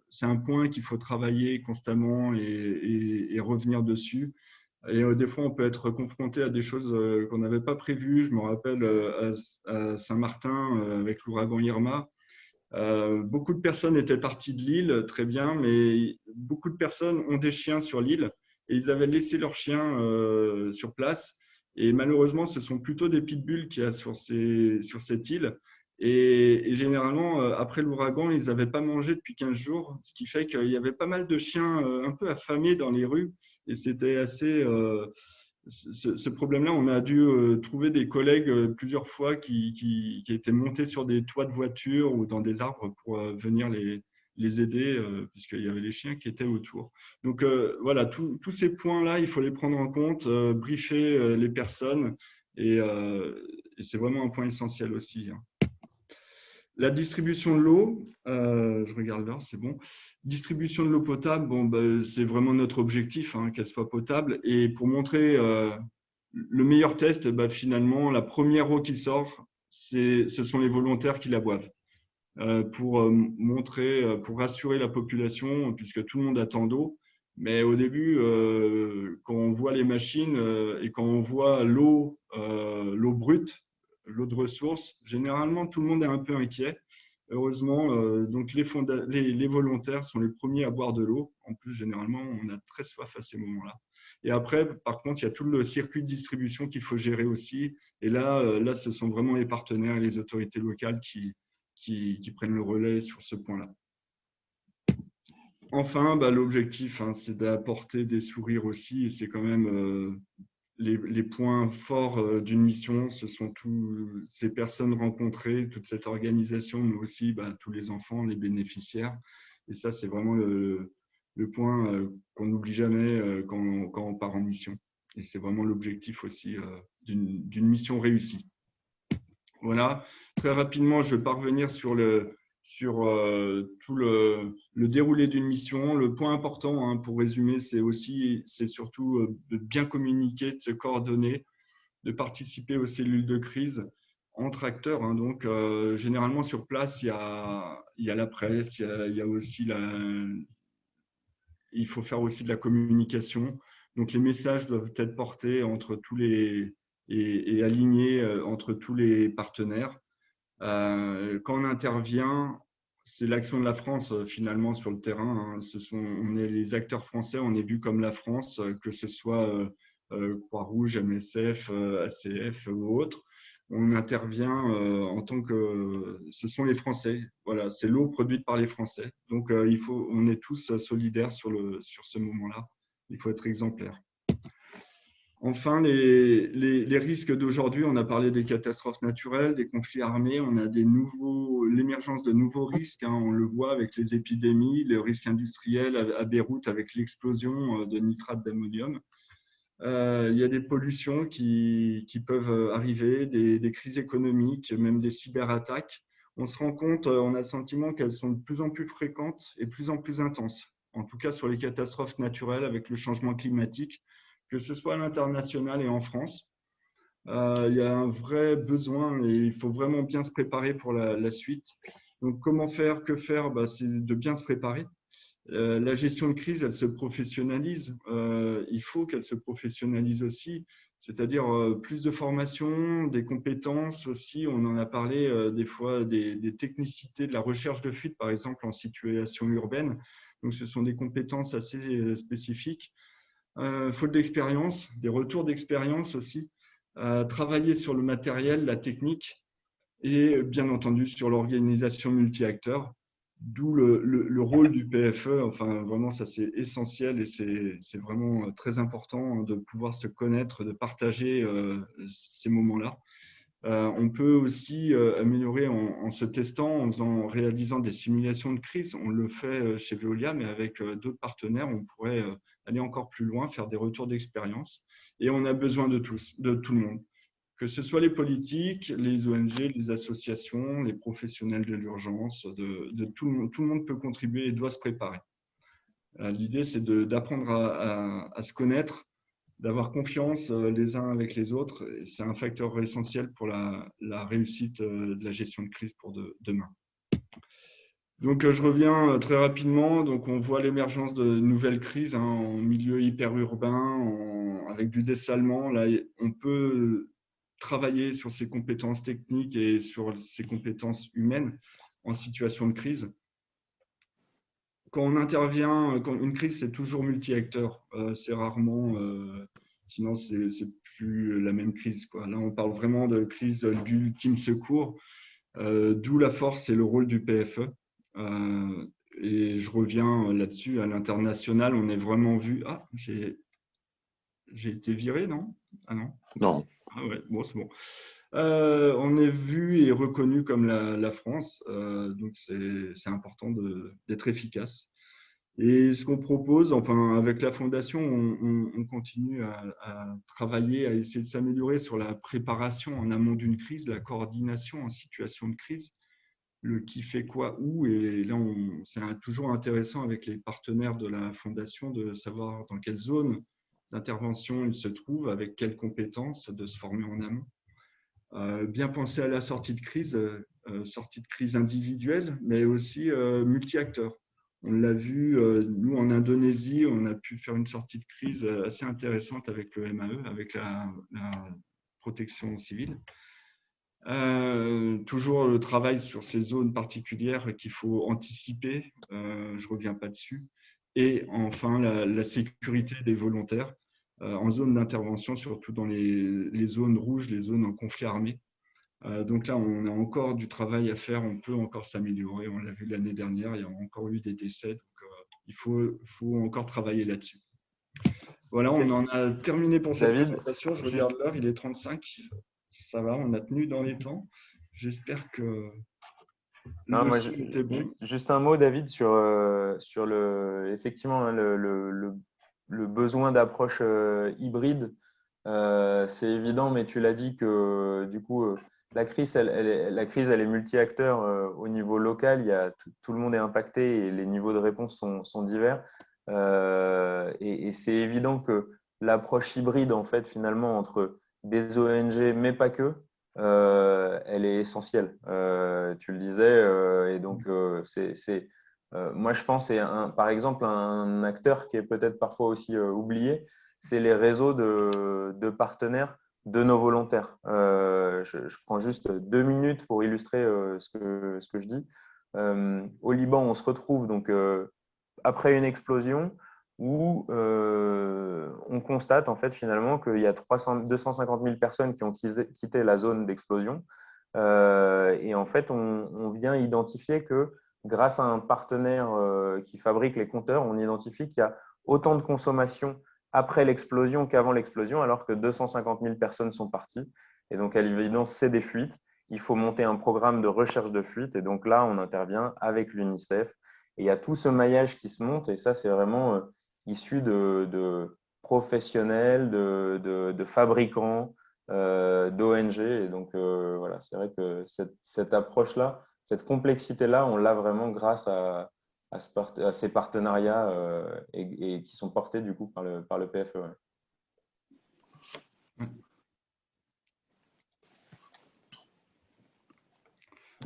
c'est un point qu'il faut travailler constamment et revenir dessus. Et des fois, on peut être confronté à des choses qu'on n'avait pas prévues. Je me rappelle à Saint-Martin avec l'ouragan Irma. Beaucoup de personnes étaient parties de l'île, très bien, mais beaucoup de personnes ont des chiens sur l'île et ils avaient laissé leurs chiens sur place. Et malheureusement, ce sont plutôt des pitbulls qu'il y a sur cette île. Et généralement, après l'ouragan, ils n'avaient pas mangé depuis 15 jours, ce qui fait qu'il y avait pas mal de chiens un peu affamés dans les rues. Et c'était assez… ce problème-là, on a dû trouver des collègues plusieurs fois qui étaient montés sur des toits de voiture ou dans des arbres pour venir les aider, puisqu'il y avait les chiens qui étaient autour. Donc voilà, tous ces points-là, il faut les prendre en compte, briefer les personnes, et c'est vraiment un point essentiel aussi. La distribution de l'eau, je regarde l'heure, c'est bon. Distribution de l'eau potable, bon, c'est vraiment notre objectif, qu'elle soit potable. Et pour montrer le meilleur test, finalement, la première eau qui sort, ce sont les volontaires qui la boivent. Pour montrer, pour rassurer la population, puisque tout le monde attend d'eau. Mais au début, quand on voit les machines et quand on voit l'eau brute, l'eau de ressources, généralement, tout le monde est un peu inquiet. Heureusement, donc les volontaires sont les premiers à boire de l'eau. En plus, généralement, on a très soif à ces moments-là. Et après, par contre, il y a tout le circuit de distribution qu'il faut gérer aussi. Et là, ce sont vraiment les partenaires et les autorités locales qui prennent le relais sur ce point-là. Enfin, l'objectif, c'est d'apporter des sourires aussi. Et c'est quand même les points forts d'une mission. Ce sont toutes ces personnes rencontrées, toute cette organisation, mais aussi tous les enfants, les bénéficiaires. Et ça, c'est vraiment le point qu'on n'oublie jamais quand on part en mission. Et c'est vraiment l'objectif aussi d'une mission réussie. Voilà. Très rapidement, je vais parvenir sur tout le déroulé d'une mission. Le point important, pour résumer, c'est surtout de bien communiquer, de se coordonner, de participer aux cellules de crise entre acteurs. Donc, généralement, sur place, il y a la presse, il y a aussi il faut faire aussi de la communication. Donc, les messages doivent être portés entre tous les et alignés entre tous les partenaires. Quand on intervient, c'est l'action de la France finalement sur le terrain. On est les acteurs français, on est vu comme la France, que ce soit Croix-Rouge, MSF, ACF ou autres. On intervient en tant que… Ce sont les Français. Voilà, c'est l'eau produite par les Français. Donc, on est tous solidaires sur ce moment-là. Il faut être exemplaire. Enfin, les risques d'aujourd'hui, on a parlé des catastrophes naturelles, des conflits armés, on a l'émergence de nouveaux risques, on le voit avec les épidémies, le risque industriel à Beyrouth avec l'explosion de nitrate d'ammonium. Il y a des pollutions qui peuvent arriver, des crises économiques, même des cyberattaques. on se rend compte, on a le sentiment qu'elles sont de plus en plus fréquentes et de plus en plus intenses, en tout cas sur les catastrophes naturelles avec le changement climatique, que ce soit à l'international et en France. Il y a un vrai besoin et il faut vraiment bien se préparer pour la suite. Donc, comment faire, que faire? C'est de bien se préparer. La gestion de crise, elle se professionnalise. Il faut qu'elle se professionnalise aussi, c'est-à-dire plus de formation, des compétences aussi. On en a parlé des fois, des technicités de la recherche de fuite, par exemple, en situation urbaine. Donc, ce sont des compétences assez spécifiques. Il faut de l'expérience, des retours d'expérience aussi. Travailler sur le matériel, la technique et bien entendu sur l'organisation multi-acteurs, d'où le rôle du PFE. Enfin, vraiment, ça c'est essentiel et c'est vraiment très important de pouvoir se connaître, de partager ces moments-là. On peut aussi améliorer en se testant, en réalisant des simulations de crise. On le fait chez Veolia, mais avec d'autres partenaires, on pourrait aller encore plus loin, faire des retours d'expérience. Et on a besoin de tous, de tout le monde, que ce soit les politiques, les ONG, les associations, les professionnels de l'urgence, de tout le monde. Tout le monde peut contribuer et doit se préparer. L'idée, c'est d'apprendre à se connaître, d'avoir confiance les uns avec les autres. C'est un facteur essentiel pour la réussite de la gestion de crise pour demain. Donc, je reviens très rapidement. Donc, on voit l'émergence de nouvelles crises en milieu hyperurbain, avec du dessalement. Là, on peut travailler sur ses compétences techniques et sur ses compétences humaines en situation de crise. Quand on intervient, quand une crise, c'est toujours multi-acteurs. C'est rarement, sinon c'est plus la même crise, quoi. Là, on parle vraiment de crise d'ultime secours, d'où la force et le rôle du PFE. Et je reviens là-dessus, à l'international, on est vraiment vu. Ah, j'ai été viré, non? Ah non? Non. Ah ouais, bon, c'est bon. On est vu et reconnu comme la France, donc c'est important d'être efficace. Et ce qu'on propose, enfin avec la Fondation, on continue à travailler, à essayer de s'améliorer sur la préparation en amont d'une crise, la coordination en situation de crise, le qui fait quoi, où. Et là, c'est toujours intéressant avec les partenaires de la Fondation de savoir dans quelle zone d'intervention ils se trouvent, avec quelles compétences, de se former en amont. Bien penser à la sortie de crise individuelle, mais aussi multi-acteurs. On l'a vu, nous en Indonésie, on a pu faire une sortie de crise assez intéressante avec le MAE, avec la protection civile. Toujours le travail sur ces zones particulières qu'il faut anticiper, je ne reviens pas dessus. Et enfin, la sécurité des volontaires en zone d'intervention, surtout dans les zones rouges, les zones en conflit armé. Donc là, on a encore du travail à faire, on peut encore s'améliorer. On l'a vu l'année dernière, il y a encore eu des décès, donc il faut encore travailler là-dessus. Voilà, on en a terminé pour cette présentation. Je regarde l'heure, il est 35. Ça va, on a tenu dans les temps. J'espère que Non, son était bon. Juste un mot, David, sur effectivement, hein, le besoin d'approche hybride. C'est évident, mais tu l'as dit que du coup, la crise, elle est multi-acteur au niveau local. Il y a tout le monde est impacté et les niveaux de réponse sont divers. Et c'est évident que l'approche hybride, en fait, finalement, entre des ONG, mais pas que, elle est essentielle. Tu le disais, et donc moi, je pense, par exemple, un acteur qui est peut-être parfois aussi oublié, c'est les réseaux de partenaires de nos volontaires. Je prends juste 2 minutes pour illustrer ce que je dis. Au Liban, on se retrouve donc après une explosion où on constate en fait finalement qu'il y a 250 000 personnes qui ont quitté la zone d'explosion. Et en fait, on vient identifier que grâce à un partenaire qui fabrique les compteurs, on identifie qu'il y a autant de consommation après l'explosion qu'avant l'explosion, alors que 250 000 personnes sont parties. Et donc, à l'évidence, c'est des fuites. Il faut monter un programme de recherche de fuites. Et donc là, on intervient avec l'UNICEF. Et il y a tout ce maillage qui se monte. Et ça, c'est vraiment issu de professionnels, de fabricants, d'ONG. Et donc, voilà, c'est vrai que cette approche-là, cette complexité-là, on l'a vraiment grâce à ces partenariats et qui sont portés du coup par le PFE. Ouais.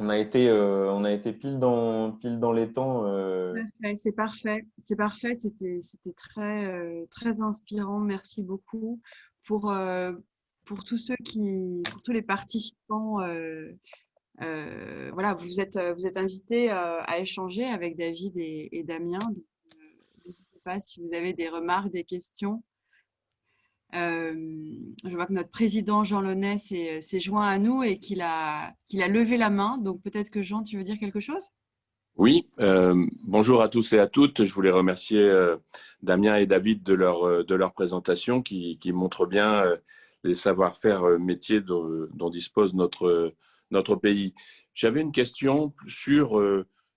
On a été pile dans les temps. C'est parfait, c'est parfait. C'était très inspirant. Merci beaucoup pour, pour tous pour tous les participants. Voilà, vous êtes invités à échanger avec David et Damien. Donc, n'hésitez pas si vous avez des remarques, des questions. Je vois que notre président Jean Launay s'est joint à nous et qu'il a levé la main. Donc peut-être que Jean, tu veux dire quelque chose? Oui, bonjour à tous et à toutes. Je voulais remercier Damien et David de leur présentation qui montre bien les savoir-faire métiers dont dispose notre pays. J'avais une question sur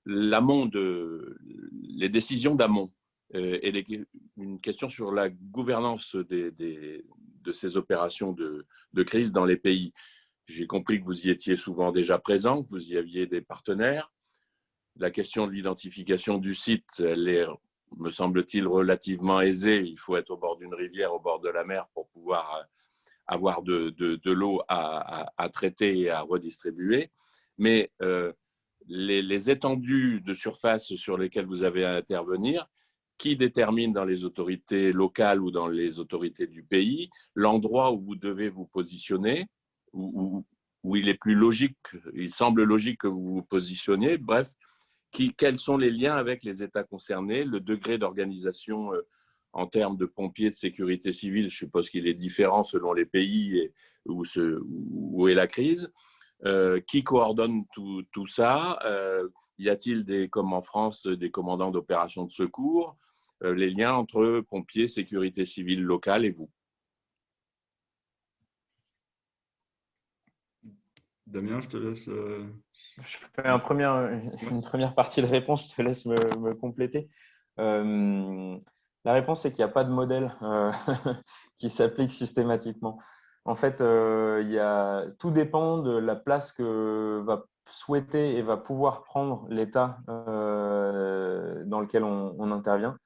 l'amont, les décisions d'amont et une question sur la gouvernance de ces opérations de crise dans les pays. J'ai compris que vous y étiez souvent déjà présent, que vous y aviez des partenaires. La question de l'identification du site, elle est, me semble-t-il, relativement aisée. Il faut être au bord d'une rivière, au bord de la mer pour pouvoir avoir de l'eau à traiter et à redistribuer. Mais les étendues de surface sur lesquelles vous avez à intervenir, qui détermine dans les autorités locales ou dans les autorités du pays l'endroit où vous devez vous positionner, où il est plus logique, il semble logique que vous vous positionniez, bref, quels sont les liens avec les États concernés, le degré d'organisation en termes de pompiers, de sécurité civile, je suppose qu'il est différent selon les pays et où est la crise. Qui coordonne tout ça? Y a-t-il, comme en France, des commandants d'opérations de secours? Les liens entre pompiers, sécurité civile locale et vous? Damien, je te laisse. Je fais une première partie de réponse, je te laisse me compléter. La réponse, c'est qu'il n'y a pas de modèle qui s'applique systématiquement. En fait, tout dépend de la place que va souhaiter et va pouvoir prendre l'État dans lequel on intervient.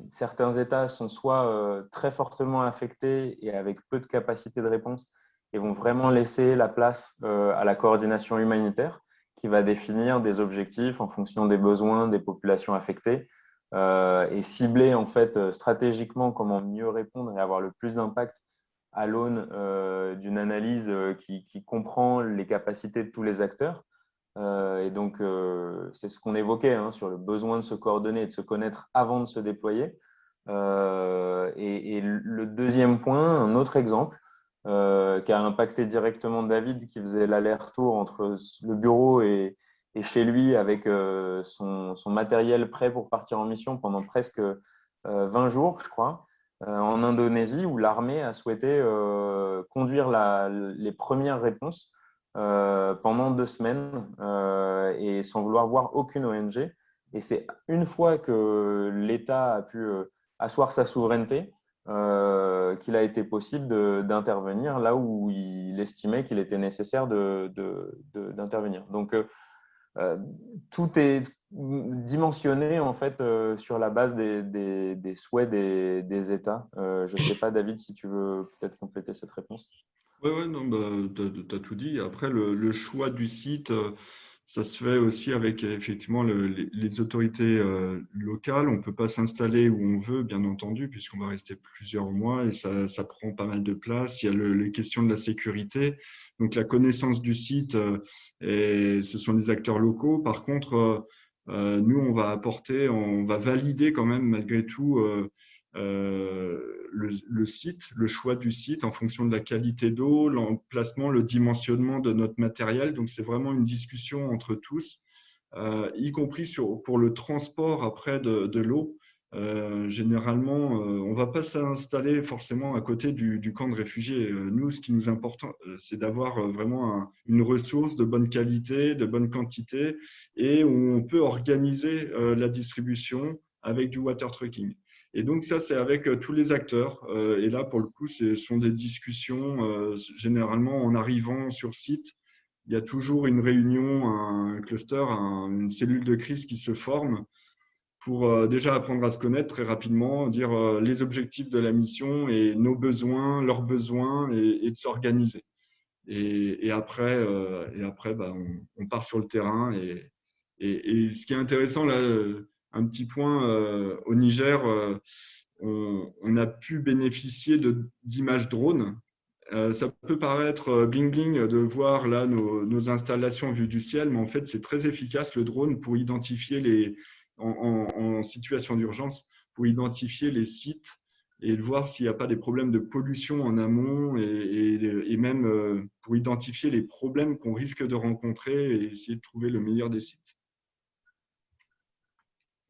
Certains États sont soit très fortement affectés et avec peu de capacité de réponse et vont vraiment laisser la place à la coordination humanitaire qui va définir des objectifs en fonction des besoins des populations affectées et cibler en fait stratégiquement comment mieux répondre et avoir le plus d'impact à l'aune d'une analyse qui comprend les capacités de tous les acteurs. Et donc, c'est ce qu'on évoquait hein, sur le besoin de se coordonner et de se connaître avant de se déployer. Et le deuxième point, un autre exemple, qui a impacté directement David, qui faisait l'aller-retour entre le bureau et chez lui avec son matériel prêt pour partir en mission pendant presque 20 jours, je crois, en Indonésie, où l'armée a souhaité conduire les premières réponses pendant 2 semaines et sans vouloir voir aucune ONG. Et c'est une fois que l'État a pu asseoir sa souveraineté qu'il a été possible d'intervenir là où il estimait qu'il était nécessaire d'intervenir. Donc, tout est dimensionné en fait sur la base des souhaits des États. Je ne sais pas, David, si tu veux peut-être compléter cette réponse. Oui, non, bah, tu as tout dit. Après, le choix du site, ça se fait aussi avec effectivement les autorités locales. On ne peut pas s'installer où on veut, bien entendu, puisqu'on va rester plusieurs mois et ça prend pas mal de place. Il y a les questions de la sécurité. Donc, la connaissance du site, et ce sont les acteurs locaux. Par contre, nous, on va valider quand même, malgré tout, le site, le choix du site en fonction de la qualité d'eau, l'emplacement, le dimensionnement de notre matériel. Donc, c'est vraiment une discussion entre tous, y compris pour le transport après de l'eau. Généralement, on ne va pas s'installer forcément à côté du camp de réfugiés. Nous, ce qui nous importe, c'est d'avoir vraiment une ressource de bonne qualité, de bonne quantité et où on peut organiser la distribution avec du water trucking. Et donc, ça, c'est avec tous les acteurs. Et là, pour le coup, ce sont des discussions généralement en arrivant sur site. il y a toujours une réunion, un cluster, une cellule de crise qui se forme pour déjà apprendre à se connaître très rapidement, dire les objectifs de la mission et nos besoins, leurs besoins et de s'organiser. Et après, bah, on part sur le terrain. Et ce qui est intéressant, là, un petit point, au Niger, on a pu bénéficier d'images drones. Ça peut paraître bling bling de voir là nos installations vues du ciel, mais en fait, c'est très efficace le drone pour identifier en situation d'urgence, pour identifier les sites et de voir s'il n'y a pas des problèmes de pollution en amont et même pour identifier les problèmes qu'on risque de rencontrer et essayer de trouver le meilleur des sites.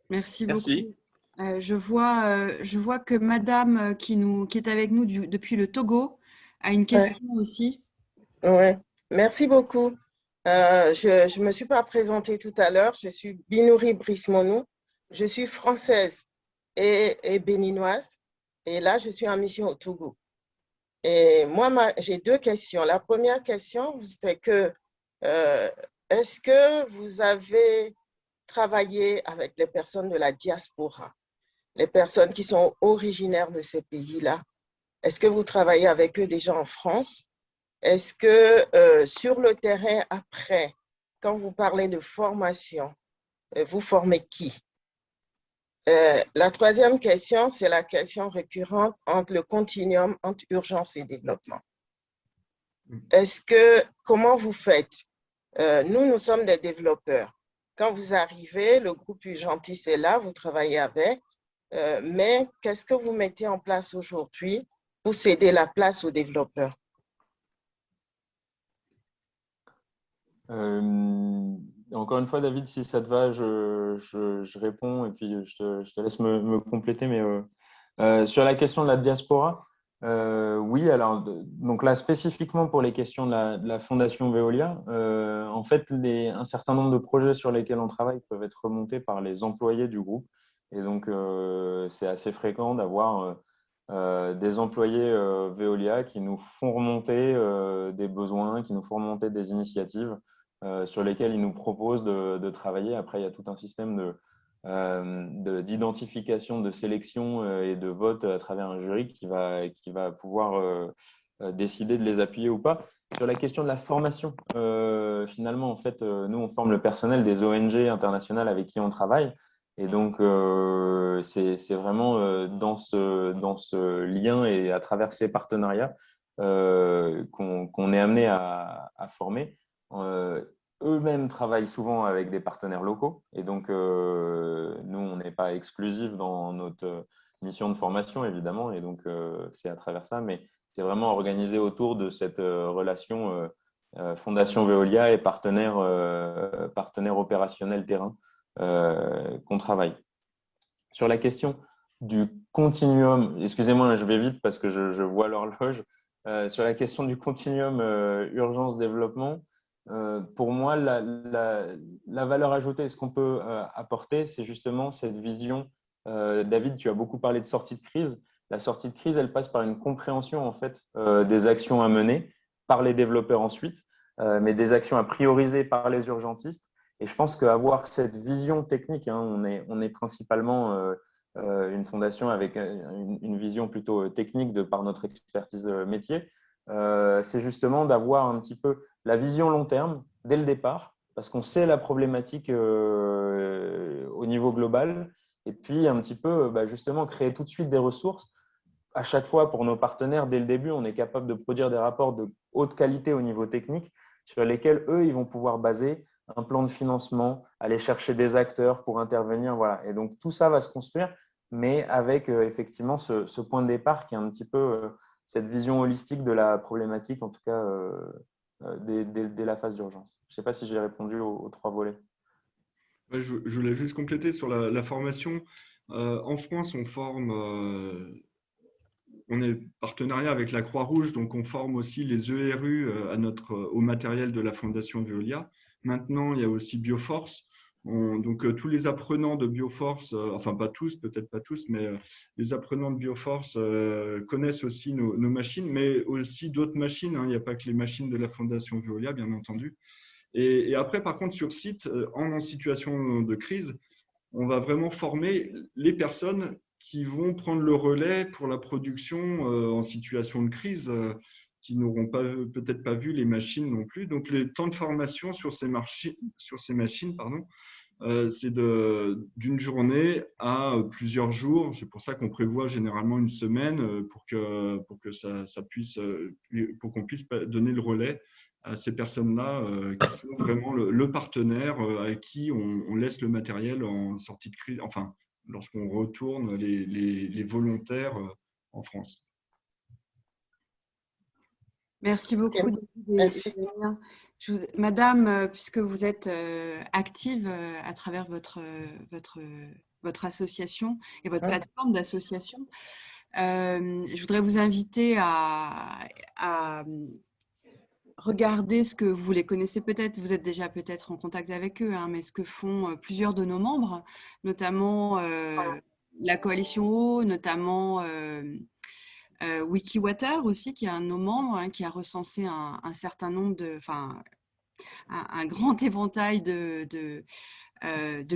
Merci Merci. beaucoup. Je vois que Madame qui est avec nous depuis le Togo a une question aussi. Ouais. Merci beaucoup. Je ne me suis pas présentée tout à l'heure. Je suis Binouri Brismonou. Je suis française et béninoise. Et là, je suis en mission au Togo. Et moi, j'ai deux questions. La première question, c'est que est-ce que vous avez travaillé avec les personnes de la diaspora, les personnes qui sont originaires de ces pays-là? Est-ce que vous travaillez avec eux déjà en France? Est-ce que sur le terrain, après, quand vous parlez de formation, vous formez qui? La troisième question, c'est la question récurrente entre le continuum entre urgence et développement. Comment vous faites? Nous sommes des développeurs. Quand vous arrivez, le groupe urgentiste est là, vous travaillez avec, mais qu'est-ce que vous mettez en place aujourd'hui pour céder la place aux développeurs? Encore une fois, David, si ça te va, je réponds et puis je te laisse me compléter. Mais sur la question de la diaspora, oui, alors donc là spécifiquement pour les questions de la Fondation Veolia, en fait, un certain nombre de projets sur lesquels on travaille peuvent être remontés par les employés du groupe. Et donc, c'est assez fréquent d'avoir des employés Veolia qui nous font remonter des besoins, qui nous font remonter des initiatives sur lesquelles ils nous proposent de travailler. Après, il y a tout un système d'identification, de sélection et de vote à travers un jury qui va pouvoir décider de les appuyer ou pas. Sur la question de la formation, finalement, en fait, nous, on forme le personnel des ONG internationales avec qui on travaille. Et donc, c'est vraiment dans ce lien et à travers ces partenariats qu'on est amené à former. Eux-mêmes travaillent souvent avec des partenaires locaux et donc nous, on n'est pas exclusif dans notre mission de formation, évidemment, et donc c'est à travers ça, mais c'est vraiment organisé autour de cette relation Fondation Veolia et partenaires opérationnels terrain qu'on travaille. Sur la question du continuum, excusez-moi, je vais vite parce que je vois l'horloge, sur la question du continuum urgence-développement, pour moi, la valeur ajoutée, ce qu'on peut apporter, c'est justement cette vision. David, tu as beaucoup parlé de sortie de crise. La sortie de crise, elle passe par une compréhension en fait, des actions à mener par les développeurs ensuite, mais des actions à prioriser par les urgentistes. Et je pense qu'avoir cette vision technique, hein, on est principalement une fondation avec une vision plutôt technique de par notre expertise métier, c'est justement d'avoir un petit peu la vision long terme dès le départ, parce qu'on sait la problématique au niveau global, et puis un petit peu justement créer tout de suite des ressources. À chaque fois, pour nos partenaires, dès le début, on est capable de produire des rapports de haute qualité au niveau technique sur lesquels, eux, ils vont pouvoir baser un plan de financement, aller chercher des acteurs pour intervenir. Voilà. Et donc, tout ça va se construire, mais avec effectivement ce point de départ qui est un petit peu cette vision holistique de la problématique, en tout cas dès la phase d'urgence. Je ne sais pas si j'ai répondu aux trois volets. Ouais, je voulais juste compléter sur la formation. En France, on forme, on est partenariat avec la Croix-Rouge, donc on forme aussi les ERU au matériel de la Fondation Veolia. Maintenant, il y a aussi Bioforce. Donc, tous les apprenants de Bioforce, enfin pas tous, peut-être pas tous, mais les apprenants de Bioforce connaissent aussi nos machines, mais aussi d'autres machines. Hein. Il n'y a pas que les machines de la Fondation Veolia, bien entendu. Et après, par contre, sur site, en situation de crise, on va vraiment former les personnes qui vont prendre le relais pour la production en situation de crise, qui n'auront peut-être pas vu les machines non plus. Donc, les temps de formation sur ces machines, c'est d'une journée à plusieurs jours. C'est pour ça qu'on prévoit généralement une semaine pour qu'on puisse donner le relais à ces personnes-là qui sont vraiment le partenaire à qui on laisse le matériel en sortie de crise, enfin, lorsqu'on retourne les volontaires en France. Merci beaucoup, David Merci. et Damien. Madame, puisque vous êtes active à travers votre association et votre plateforme d'association, je voudrais vous inviter à regarder ce que vous les connaissez peut-être, vous êtes déjà peut-être en contact avec eux, hein, mais ce que font plusieurs de nos membres, notamment la Coalition Eau, notamment Wikiwater aussi, qui est un de nos membres, hein, qui a recensé un certain nombre un grand éventail de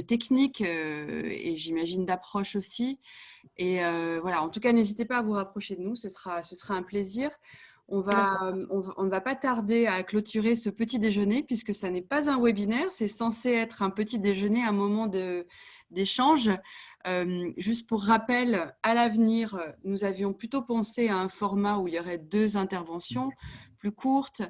techniques et j'imagine d'approches aussi. Et voilà, en tout cas, n'hésitez pas à vous rapprocher de nous, ce sera un plaisir. On ne va pas tarder à clôturer ce petit déjeuner puisque ça n'est pas un webinaire, c'est censé être un petit déjeuner, un moment d'échange. Juste pour rappel, à l'avenir, nous avions plutôt pensé à un format où il y aurait 2 interventions plus courtes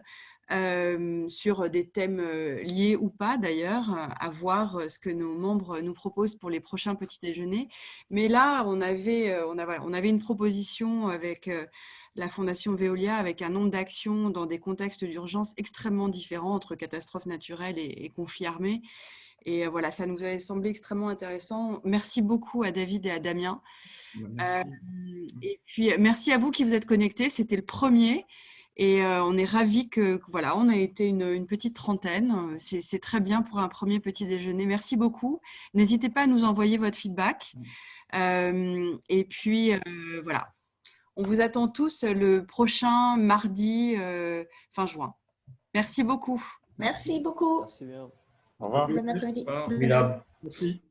sur des thèmes liés ou pas d'ailleurs, à voir ce que nos membres nous proposent pour les prochains petits déjeuners. Mais là, on avait une proposition avec la Fondation Veolia avec un nombre d'actions dans des contextes d'urgence extrêmement différents entre catastrophes naturelles et conflits armés. Et voilà, ça nous avait semblé extrêmement intéressant. Merci beaucoup à David et à Damien. Et puis, merci à vous qui vous êtes connectés. C'était le premier. Et on est ravis voilà, on a été une petite trentaine. C'est très bien pour un premier petit déjeuner. Merci beaucoup. N'hésitez pas à nous envoyer votre feedback. Et puis, voilà. On vous attend tous le prochain mardi fin juin. Merci beaucoup. Merci beaucoup. Merci bien. Au revoir. Bon après-midi. Au revoir. Bonne journée. Merci.